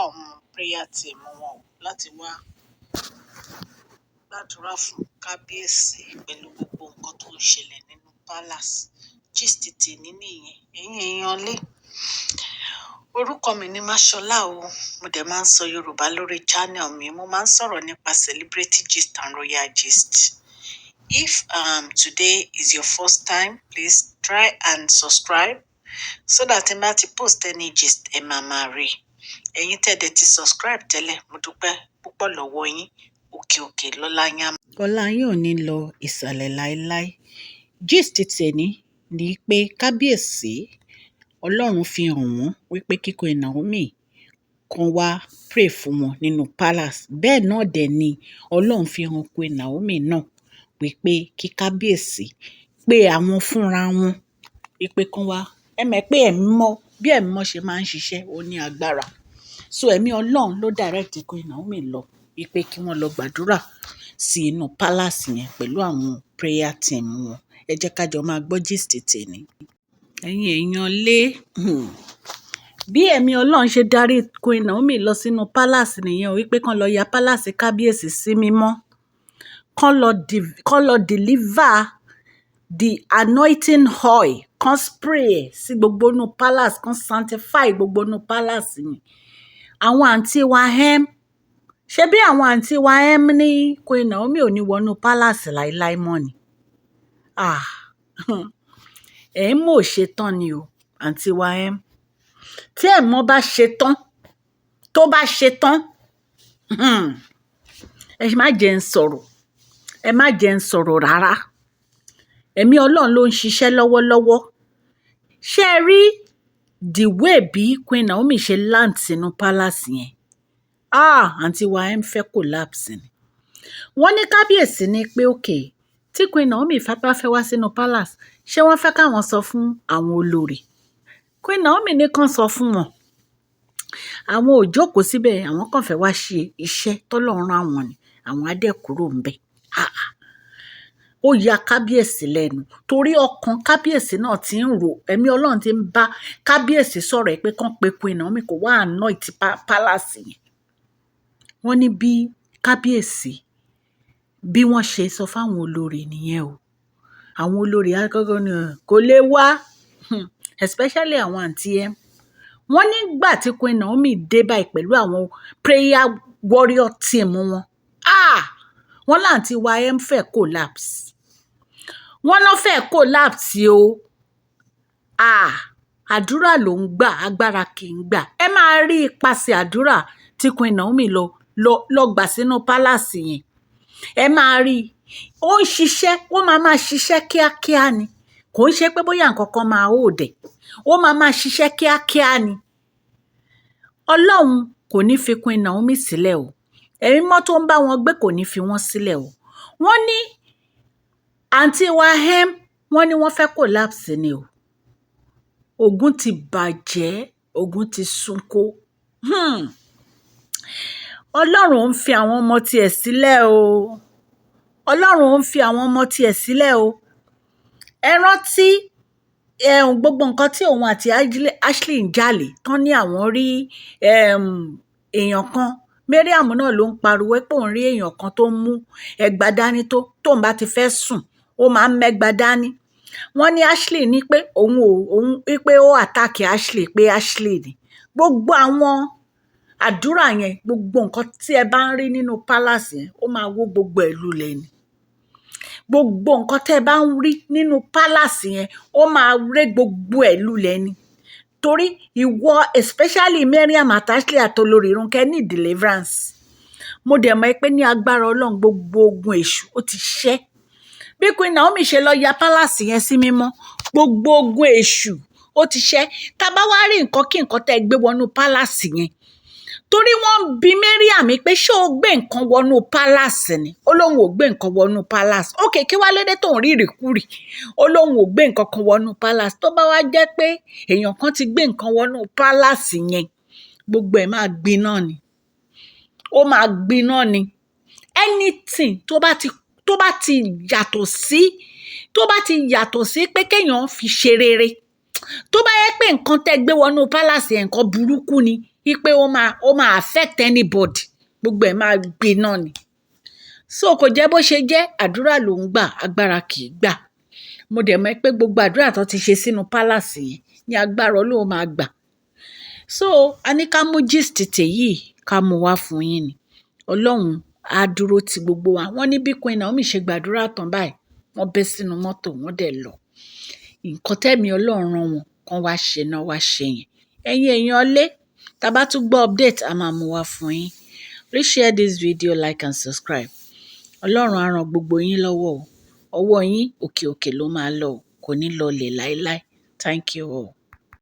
àwọn prayer team wọn láti wá gbàdúrà fún kábíyèsí pẹ̀lú gbogbo nǹkan tó ń ṣẹlẹ̀ nínú palace. Gist tèmi nìyẹn, ẹ̀yin èèyàn lé. Orúkọ mi ni Máṣọlá o, mo dẹ̀ máa ń sọ Yorùbá lórí channel mi, mo máa ń sọ̀rọ̀ nípa celebrity gist and royal gist. If today is your first time, please try and subscribe so that ẹ máa ti post any gist ẹ máa rí. Ẹ̀yin tẹ́lẹ̀ ti subscribe tẹ́lẹ̀, mo dúpẹ́ púpọ̀ lọ́wọ́ yín. Òkè òkè lọ́lá yín. Ọlá yín ò ní lọ ìsàlẹ̀ láéláé. Gist tèmi ni pé kábíyèsí Ọlọ́run fi hàn wọ́n wípé kí Queen Naomi kan wá pray fún wọn nínú palace. Bẹ́ẹ̀ náà dẹ̀ ni Ọlọ́run fi hàn Queen Naomi náà wípé kí kábíyèsí pé àwọn fúnra wọn wípé kan wá. Ẹ mọ̀ pé ẹ̀mí mọ́ bí ẹ̀mí mọ́ ṣe máa ń ṣiṣẹ́, ó ní agbára. So ẹ̀mí Ọlọ́run ló direct Queen Naomi lọ wípé kí wọ́n lọ gbàdúrà sí inú palace yẹn pẹ̀lú àwọn prayer team wọn. Ẹ jẹ́ ká jọ máa gbọ́ gist tèmi. Ẹ̀yin èèyàn lé. Bí ẹ̀mí Ọlọ́run ṣe darí Queen Naomi lọ sínú palace nìyẹn o, wípé kán lọ ya palace kábíyèsí sí mímọ́. Kán lọ deliver the anointing oil, kán spray sí gbogbo inú palace, kán sanctify gbogbo inú palace yẹn. Àwọn àǹtí wa ṣe bí àwọn àǹtí wa ní Queen Naomi ò ní wọnú palace láíláí mọ́ ni. Ẹ̀ ń mọ̀ ṣe tán ni o, àǹtí wa tí ẹ̀ mọ́ bá ṣe tán, tó bá ṣe tán, ẹ má jẹ́ ń sọ̀rọ̀, ẹ má jẹ́ ń sọ̀rọ̀ rárá. Ẹ̀mí Ọlọ́run ló ń ṣiṣẹ́ lọ́wọ́lọ́wọ́. Ṣé ẹ rí the way bí Queen Naomi ṣe land sínú palace yẹn? Àǹtí wa fẹ́ collapse ni. Wọ́n ní kábíyèsí ní pé òkè tí Queen Naomi bá fẹ́ wá sínú palace, ṣé wọ́n fẹ́ káwọn sọ fún àwọn olórí? Queen Naomi ní kàn sọ fún wọn. Àwọn ò jókòó síbẹ̀, àwọn kàn fẹ́ wá ṣe iṣẹ́ tọ́lọ́run rán àwọn ni, àwọn á dẹ̀ kúrò ńbẹ̀. Ó ya kábíyèsí lẹ́nu torí ọkàn kábíyèsí náà ti ń rò, ẹ̀mí Ọlọ́run ti ń bá kábíyèsí sọ̀rọ̀ pé kán pe Queen Naomi kó wá anoint palace yẹn. Wọ́n ní bí kábíyèsí bí wọ́n ṣe sọ fáwọn olórí nìyẹn o. Àwọn olórí akọ́kọ́ ni kò lè wá, especially àwọn àǹtí wọ́n nígbà tí Queen Naomi dé báyìí pẹ̀lú àwọn prayer warrior team wọn. Wọ́n láǹtí wa fẹ́ collapse. Wọ́n náà fẹ́ collapse o. Àdúrà ló ń gbà, agbára kì í gbà. Ẹ máa rí ipasẹ̀ àdúrà tí Queen Naomi lọ gbà sínú palace yẹn. Ẹ máa rí ó ń ṣiṣẹ́, ó máa ṣiṣẹ́ kíákíá ni. Kò ń ṣe pé bóyá nǹkan kan máa hold ẹ̀. Ó máa ṣiṣẹ́ kíákíá ni. Ọlọ́run kò ní fi Queen Naomi sílẹ̀ o. Ẹ̀mí mọ́ tó ń bá wọn gbé kò ní fi wọ́n sílẹ̀ o. Wọ́n ní àǹtí wa wọ́n ní wọ́n fẹ́ collapse ni o. Ogun ti bàjẹ́, ogun ti súnkó. Ọlọ́run ń fi àwọn ọmọ tiẹ̀ sílẹ̀ o. Ọlọ́run ń fi àwọn ọmọ tiẹ̀ sílẹ̀ o. Ẹ rántí gbogbo nǹkan tí òun àti Ashley ń jàlè tán ní àwọn rí èèyàn kan. Mariam náà ló ń pariwo pé òun rí èèyàn kan tó ń mú ẹgba dání tóun bá ti fẹ́ sùn ó máa ń mẹ́gba dání. Wọ́n ní Ashley ní pé òun pé ó attack Ashley pé Ashley ni. Gbogbo àwọn àdúrà yẹn, gbogbo nǹkan tí ẹ bá ń rí nínú palace yẹn, ó máa wó gbogbo ẹ̀ lulẹ̀ ni. Gbogbo nǹkan tẹ́ ẹ bá ń rí nínú palace yẹn, ó máa ré gbogbo ẹ̀ lulẹ̀ ni. Torí ìwọ especially Mariam àti Ashley àtolórí Rónkẹ́ ní deliverance. Mo dẹ̀ mọ̀ pé ní agbára Ọlọ́run gbogbo ogun èṣù ó ti ṣẹ́. Bí Queen Naomi ṣe lọ ya palace yẹn sí mímọ́, gbogbo ogun èṣù ó ti ṣẹ́. Tá bá wá rí nǹkan kí nǹkan tẹ́ gbé wọnú palace yẹn. Torí wọ́n bi Mariam pé ṣé o gbé nǹkan wọnú palace ni? Ó lóun ò gbé nǹkan wọnú palace. Ókè, kí wá lóde tó ń rí ìrìkúrì? Ó lóun ò gbé nǹkan kan wọnú palace. Tó bá wá jẹ́ pé èèyàn kan ti gbé nǹkan wọnú palace yẹn, gbogbo ẹ̀ máa gbiná ni. Ó máa gbiná ni. Anything tó bá ti yàtọ̀ sí pé kéèyàn fi ṣe rere. Tó bá yẹ pé nǹkan tẹ́ gbé wọnú palace yẹn nǹkan burúkú ni, wípé ó máa affect anybody, gbogbo ẹ̀ máa gbiná ni. So kò jẹ́ bó ṣe jẹ́, àdúrà ló ń gbà, agbára kì í gbà. Mo dẹ̀ mọ̀ pé gbogbo àdúrà tó ti ṣe sínú palace yẹn ní agbára Ọlọ́run máa gbà. So a ní ká mú gist tèyí ká mú wá fún yín ni. Ọlọ́run á dúró ti gbogbo wa. Wọ́n ní bí Queen Naomi ṣe gbàdúrà tán báyìí, wọ́n bẹ́ sínú mọ́tò, wọ́n dẹ̀ lọ. Nǹkan tẹ́mi Ọlọ́run rán wọn kán wá ṣe náà wá ṣe yẹn. Ẹ̀yin èèyàn lé, tá bá tún gbọ́ update a máa mú wá fún yín. Please share this video, like and subscribe. Ọlọ́run á ran gbogbo yín lọ́wọ́ o. Ọwọ́ yín òkè òkè ló máa lọ o, kò ní lọlẹ̀ láéláé. Thank you all.